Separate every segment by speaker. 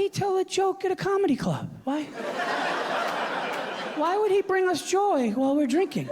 Speaker 1: he tell a joke at a comedy club? Why would he bring us joy while we're drinking?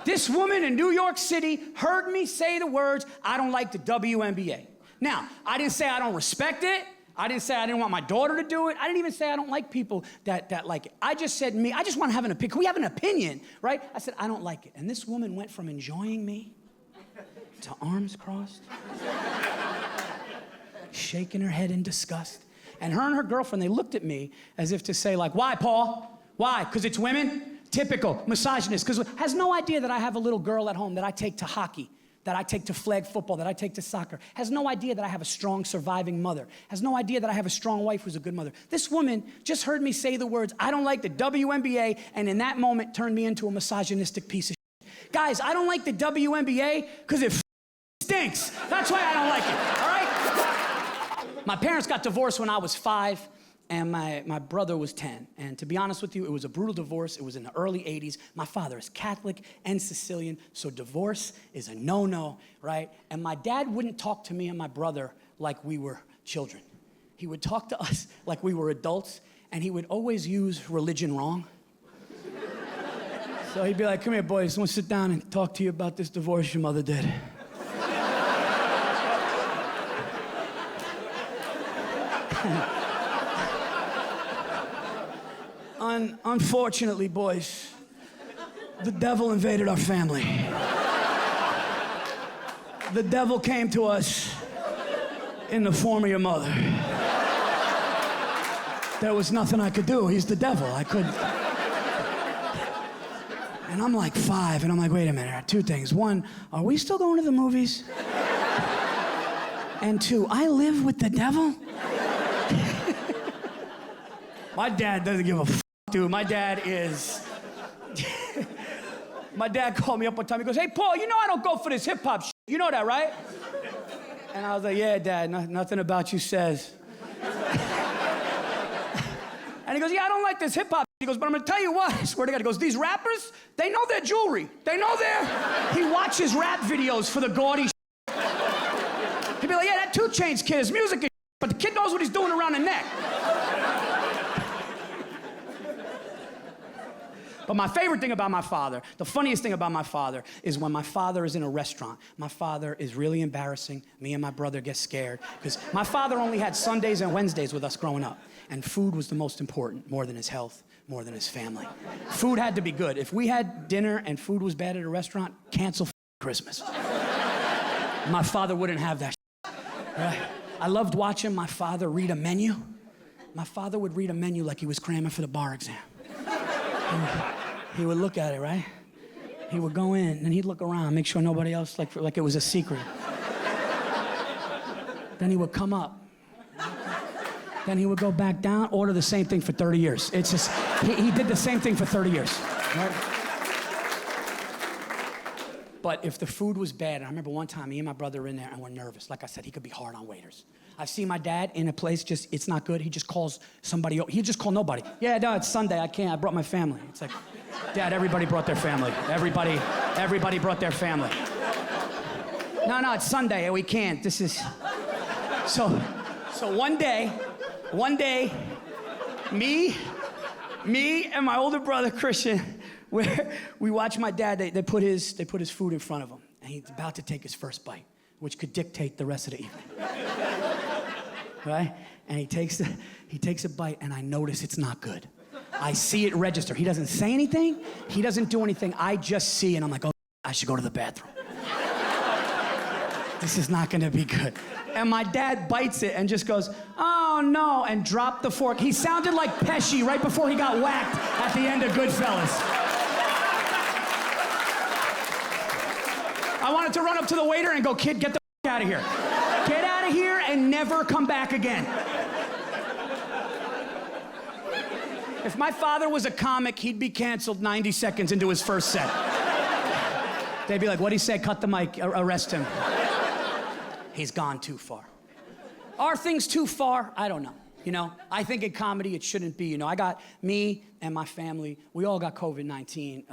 Speaker 1: This woman in New York City heard me say the words, I don't like the WNBA. Now, I didn't say I don't respect it. I didn't say I didn't want my daughter to do it. I didn't even say I don't like people that like it. I just said me, I just want to have an opinion. Can we have an opinion, right? I said, I don't like it. And this woman went from enjoying me to arms crossed, shaking her head in disgust. And her girlfriend, they looked at me as if to say like, why, Paul? Why? Because it's women? Typical, misogynist, because has no idea that I have a little girl at home that I take to hockey, that I take to flag football, that I take to soccer. Has no idea that I have a strong surviving mother. Has no idea that I have a strong wife who's a good mother. This woman just heard me say the words, I don't like the WNBA, and in that moment turned me into a misogynistic piece of shit. Guys, I don't like the WNBA because it stinks. That's why I don't like it, all right? My parents got divorced when I was 5. And my brother was 10. And to be honest with you, it was a brutal divorce. It was in the early 80s. My father is Catholic and Sicilian, so divorce is a no-no, right? And my dad wouldn't talk to me and my brother like we were children. He would talk to us like we were adults, and he would always use religion wrong. So he'd be like, come here, boys, I want to sit down and talk to you about this divorce your mother did. Unfortunately, boys, the devil invaded our family. The devil came to us in the form of your mother. There was nothing I could do. He's the devil. I couldn't. And I'm like 5, and I'm like, wait a minute, 2 things. 1, are we still going to the movies? And 2, I live with the devil? My dad doesn't give a f***, dude. My dad is... My dad called me up one time. He goes, hey, Paul, you know I don't go for this hip-hop shit. You know that, right? And I was like, yeah, Dad, nothing about you says. And he goes, yeah, I don't like this hip-hop. He goes, but I'm going to tell you what. I swear to God. He goes, these rappers, they know their jewelry. They know He watches rap videos for the gaudy shit. He'd be like, yeah, that 2 Chainz kid, his music is shit, but the kid knows what he's doing around the neck. But my favorite thing about my father, the funniest thing about my father, is when my father is in a restaurant. My father is really embarrassing. Me and my brother get scared, because my father only had Sundays and Wednesdays with us growing up. And food was the most important, more than his health, more than his family. Food had to be good. If we had dinner and food was bad at a restaurant, cancel Christmas. My father wouldn't have that shit. Right? I loved watching my father read a menu. My father would read a menu like he was cramming for the bar exam. He would look at it, right? He would go in, and he'd look around, make sure nobody else, like it was a secret. Then he would come up. Then he would go back down, order the same thing for 30 years. It's just, he did the same thing for 30 years, right? But if the food was bad, and I remember one time, me and my brother were in there, and we're nervous. Like I said, he could be hard on waiters. I see my dad in a place, it's not good. He just calls somebody, he'd just call nobody. Yeah, no, it's Sunday, I can't, I brought my family. It's like, Dad, everybody brought their family. Everybody brought their family. No, it's Sunday, we can't, this is... So one day, me and my older brother, Christian, we watched my dad, they put his food in front of him, and he's about to take his first bite, which could dictate the rest of the evening. Right? And he takes a bite, and I notice it's not good. I see it register. He doesn't say anything. He doesn't do anything. I just see, and I'm like, oh, I should go to the bathroom. This is not gonna be good. And my dad bites it and just goes, oh no, and dropped the fork. He sounded like Pesci right before he got whacked at the end of Goodfellas. I wanted to run up to the waiter and go, kid, get the f*** out of here. Get out of here and never come back again. If my father was a comic, he'd be canceled 90 seconds into his first set. They'd be like, what'd he say? Cut the mic, arrest him. He's gone too far. Are things too far? I don't know. You know, I think in comedy it shouldn't be. You know, I got me and my family, we all got COVID-19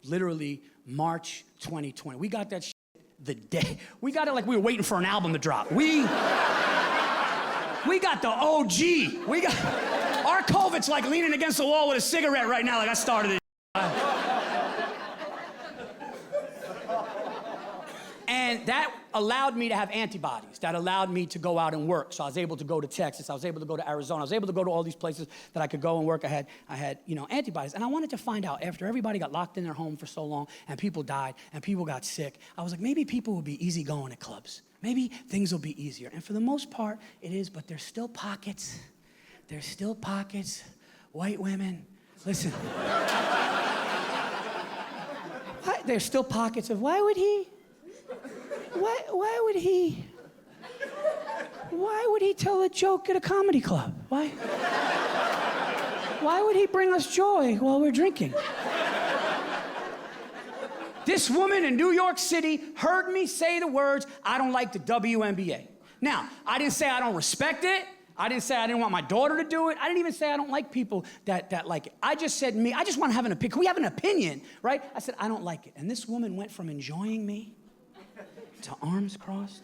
Speaker 1: literally March 2020. We got that shit the day. We got it like we were waiting for an album to drop. we got the OG. We got, our COVID's like leaning against the wall with a cigarette right now like I started it. And that allowed me to have antibodies. That allowed me to go out and work. So I was able to go to Texas. I was able to go to Arizona. I was able to go to all these places that I could go and work. I had, antibodies. And I wanted to find out, after everybody got locked in their home for so long and people died and people got sick, I was like, maybe people will be easygoing at clubs. Maybe things will be easier. And for the most part, it is, but there's still pockets. There's still pockets. White women, listen. There's still pockets of, why would he tell a joke at a comedy club? Why would he bring us joy while we're drinking? This woman in New York City heard me say the words, I don't like the WNBA. Now, I didn't say I don't respect it. I didn't say I didn't want my daughter to do it. I didn't even say I don't like people that like it. I just said I just want to have an opinion. Can we have an opinion, right? I said, I don't like it. And this woman went from enjoying me to arms crossed,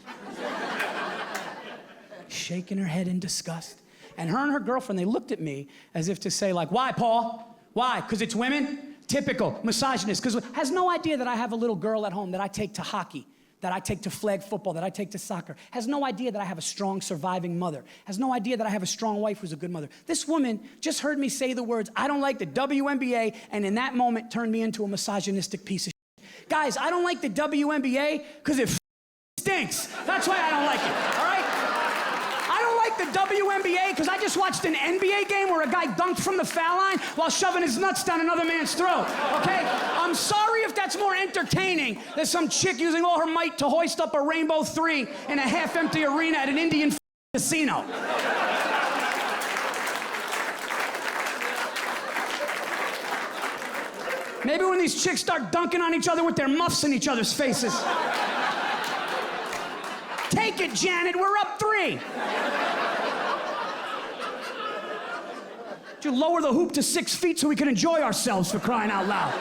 Speaker 1: shaking her head in disgust. And her girlfriend, they looked at me as if to say, like, why, Paul? Why? Because it's women? Typical, misogynist. Because has no idea that I have a little girl at home that I take to hockey, that I take to flag football, that I take to soccer. Has no idea that I have a strong, surviving mother. Has no idea that I have a strong wife who's a good mother. This woman just heard me say the words, I don't like the WNBA, and in that moment turned me into a misogynistic piece of shit. Guys, I don't like the WNBA because it stinks. That's why I don't like it, all right? I don't like the WNBA because I just watched an NBA game where a guy dunked from the foul line while shoving his nuts down another man's throat, okay? I'm sorry if that's more entertaining than some chick using all her might to hoist up a rainbow three in a half-empty arena at an Indian casino. Maybe when these chicks start dunking on each other with their muffs in each other's faces. Take it, Janet, we're up 3. Did you lower the hoop to 6 feet so we can enjoy ourselves, for crying out loud?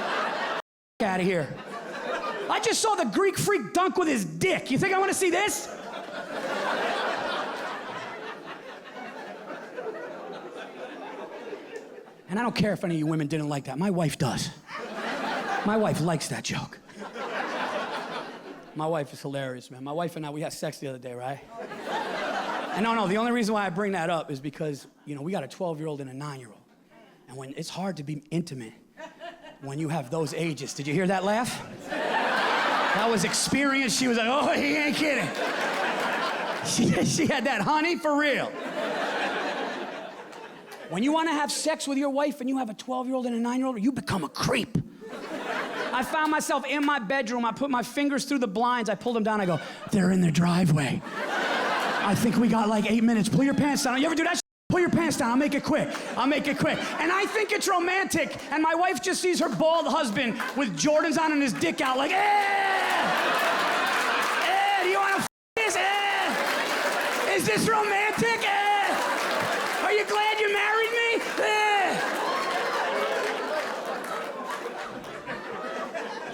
Speaker 1: Out of here. I just saw the Greek freak dunk with his dick. You think I want to see this? And I don't care if any of you women didn't like that. My wife does. My wife likes that joke. My wife is hilarious, man. My wife and I, we had sex the other day, right? And no, the only reason why I bring that up is because, we got a 12-year-old and a 9-year-old. And when it's hard to be intimate when you have those ages. Did you hear that laugh? That was experience. She was like, oh, he ain't kidding. She had that honey for real. When you want to have sex with your wife and you have a 12-year-old and a 9-year-old, you become a creep. I found myself in my bedroom. I put my fingers through the blinds. I pulled them down. I go, they're in the driveway. I think we got like 8 minutes. Pull your pants down. You ever do that? Pull your pants down. I'll make it quick. And I think it's romantic. And my wife just sees her bald husband with Jordans on and his dick out like, do you want to this? Is this romantic? Are you glad you married me?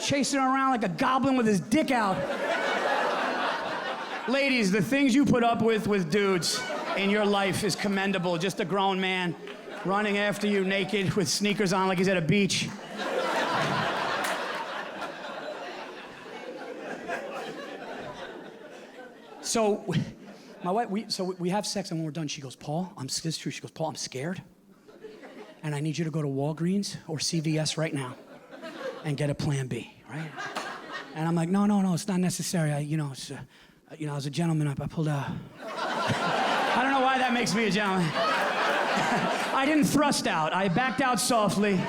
Speaker 1: Chasing around like a goblin with his dick out. Ladies, the things you put up with dudes in your life is commendable. Just a grown man running after you naked with sneakers on like he's at a beach. So, my wife, we have sex, and when we're done, she goes, Paul, this is true. She goes, Paul, I'm scared, and I need you to go to Walgreens or CVS right now and get a Plan B, right? And I'm like, no, it's not necessary. I was a gentleman. I pulled out. I don't know why that makes me a gentleman. I didn't thrust out. I backed out softly.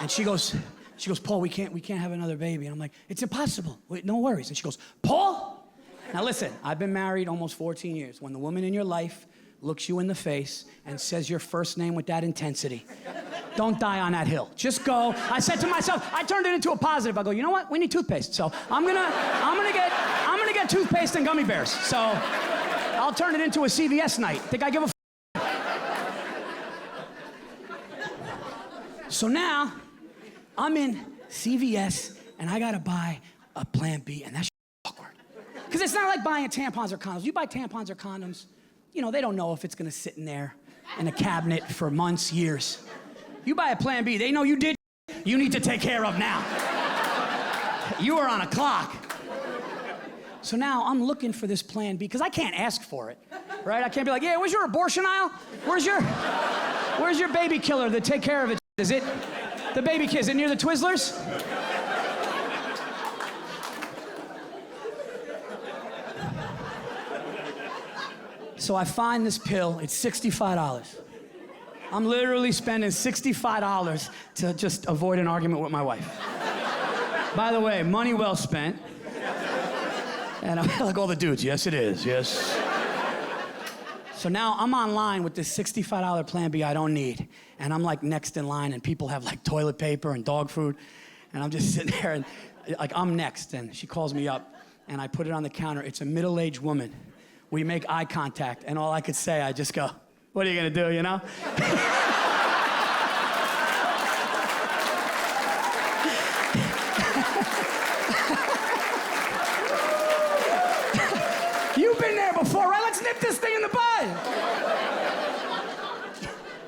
Speaker 1: And she goes, Paul, we can't have another baby. And I'm like, it's impossible. Wait, no worries. And she goes, Paul? Now listen, I've been married almost 14 years. When the woman in your life looks you in the face and says your first name with that intensity, don't die on that hill. Just go. I said to myself, I turned it into a positive. I go, you know what? We need toothpaste. So I'm gonna get toothpaste and gummy bears. So I'll turn it into a CVS night. Think I give a So now I'm in CVS and I gotta buy a Plan B, and that's awkward. Because it's not like buying tampons or condoms. You buy tampons or condoms, you know, they don't know if it's gonna sit in there in a cabinet for months, years. You buy a Plan B, they know you did you need to take care of now. You are on a clock. So now I'm looking for this Plan B, because I can't ask for it, right? I can't be like, yeah, where's your abortion aisle? Where's your baby killer to take care of it? Is it the baby kid? Is it near the Twizzlers? So I find this pill, it's $65. I'm literally spending $65 to just avoid an argument with my wife. By the way, money well spent. And I'm like all the dudes, yes it is, yes. So now I'm online with this $65 Plan B I don't need. And I'm like next in line, and people have like toilet paper and dog food. And I'm just sitting there, and like I'm next, and she calls me up, and I put it on the counter. It's a middle-aged woman. We make eye contact, and all I could say, I just go, what are you gonna do, you know? You've been there before, right? Let's nip this thing in the bud.